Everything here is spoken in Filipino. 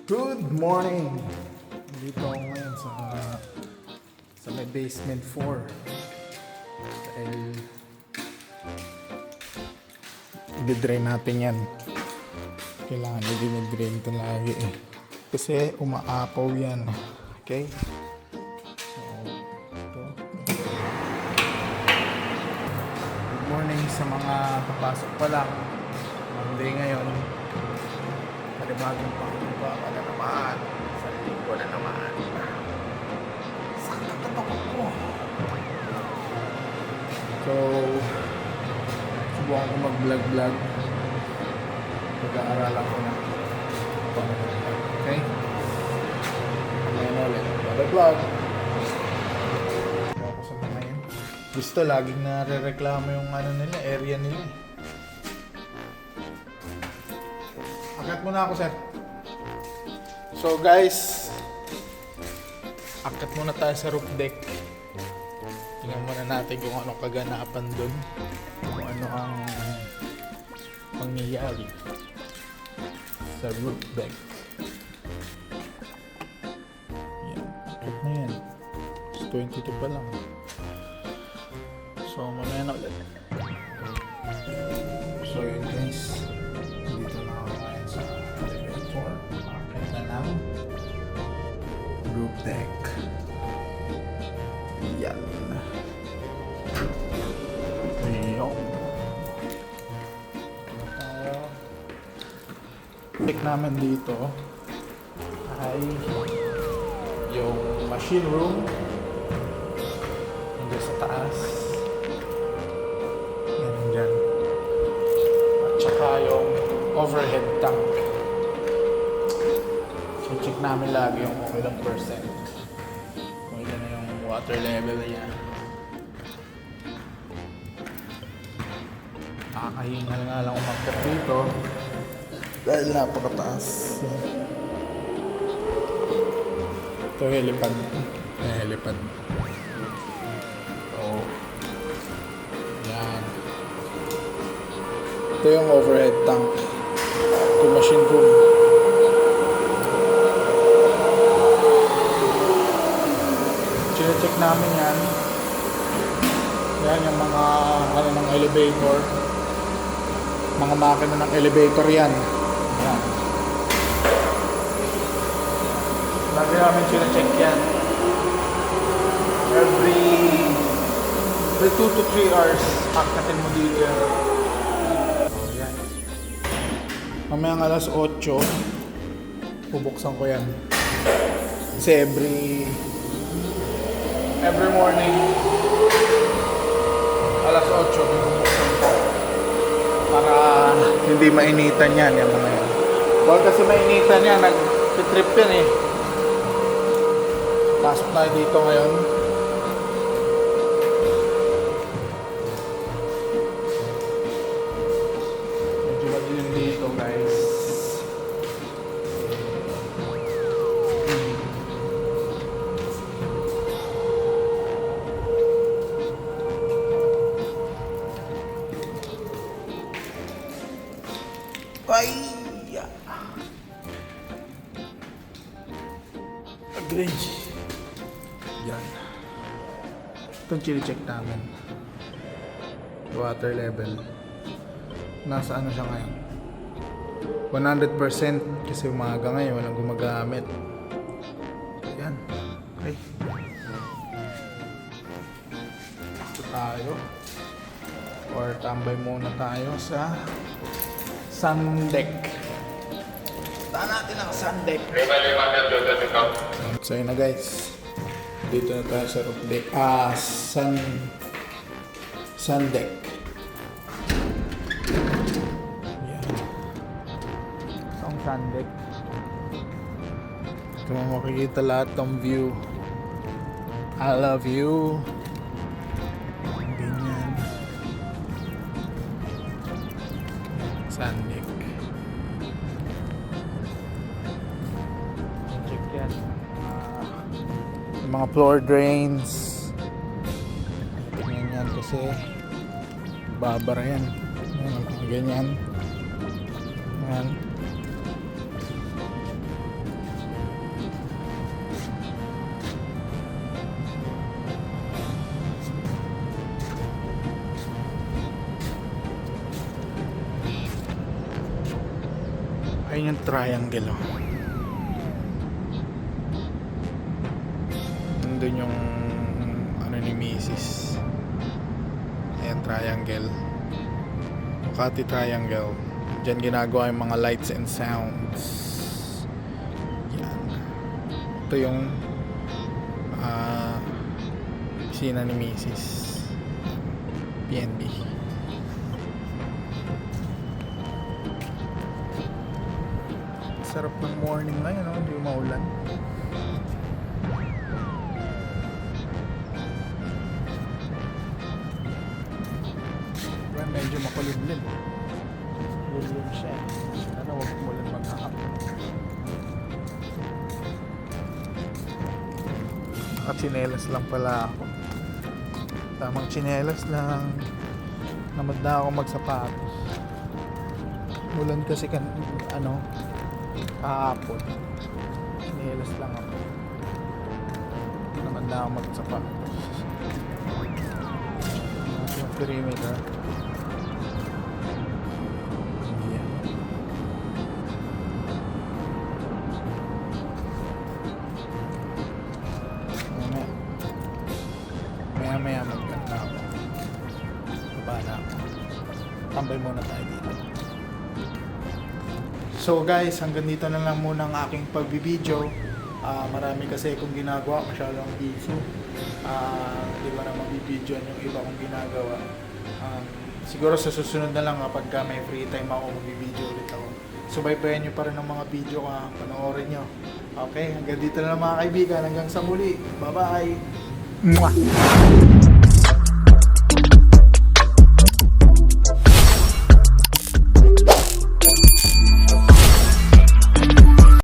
Good morning! Dito ako ngayon sa may basement 4. Dahil i-drain natin yan. Kailangan i-drain ito lagi eh. Kasi umaapaw yan. Okay? So, ito. Good morning sa mga papasok pa lang. Monday ngayon. Panibagong panglupa ka na naman. Sa linggo na naman. Sakit ang katawan ko. So, subukan ko mag-vlog-vlog. Pag-aaralan ko na. Okay? Ngayon ulit. Vlog-vlog. Ako sa mga yun. Gusto, laging nare-reklamo yung nila, area nila eh. Akyat muna ako, sir. So guys, akyat muna tayo sa roof deck. Tingnan muna natin kung anong kaganapan dun. Kung ano ang pangyayari sa roof deck. Yan, akyat na yan. 22 pa lang. So mamaya na ulit. So yun guys, dito na ako ngayon sa elevator. Akyat na lang roof deck. Yan. Ayun. Check namin dito ay yung machine room hanggang sa taas. Yan dyan. At saka yung overhead tank. So check namin lagi yung ilang percent. Kung ilan na yung water level niya. Nakakahingal nga lang umakyat dito dahil napakataas. Ito helipad. Helipad. So, yan. Ito yung overhead tank. Ito machine room. Check namin yan. Yan yung mga ano ng elevator. Mga makina ng elevator yan. Yan. Lagi namin check yan. Every 2 to 3 hours, akyatin mo dito yan. Yan. Mamayang alas 8, bubuksan ko yan. Kasi every morning, alas 8, bubuksan ko. Para hindi mainitan yan, yung mga yan. Huwag kasi mainitan yan, nag-trip yan eh. Pasok tayo dito ngayon. Medyo madilim dito guys. Ay! Agrange. Yan. Itong chine-check namin. Water level. Nasa ano siya ngayon? 100% kasi umaga ngayon walang gumagamit. Yan. Okay. Ito tayo. Or tambay muna tayo sa sun deck. Taan natin ang sun deck. So yun na guys. Dito na tayo sa roof deck. Sun deck. Yan. Isang sun deck. Ito mo makikita lahat ng view. I love you. Ganyan. Sun deck. Check yan. Yung mga floor drains. Tingnan yan kasi babara yan. Ganyan. Ayan. Ayun yung triangle, oh. Nandun yung ano ni Mrs. Ayan, triangle. Makati Triangle. Diyan ginagawa yung mga lights and sounds. Yan. Ito yung opisina ni Mrs. PNB. Sarap ng morning ngayon, no? Hindi maulan. Well, medyo makulimlim. Kulimlim siya. Sana huwag umulan maghahapon. Nakatsinelas lang pala ako. Tamang tsinelas lang. Namad na ako magsapatos. Ulan kasi kahapon. Tsinelas lang ako. Namad na ako magsapatos. Yung perimeter. Yeah. Maya magkanta ako. Baba na ako. Tambay muna tayo dito. So guys, hanggang dito na lang muna ang aking pagbibideo. Marami kasi akong ginagawa, masyadong busy. Di ba na mabibidyoan yung iba kong ginagawa. Siguro sa susunod na lang kapag may free time ako, magbibideo ulit ako. Subaybayan nyo pa rin ang mga video ko, panoorin nyo. Okay, hanggang dito na lang mga kaibigan. Hanggang sa muli. Bye-bye! Mwah!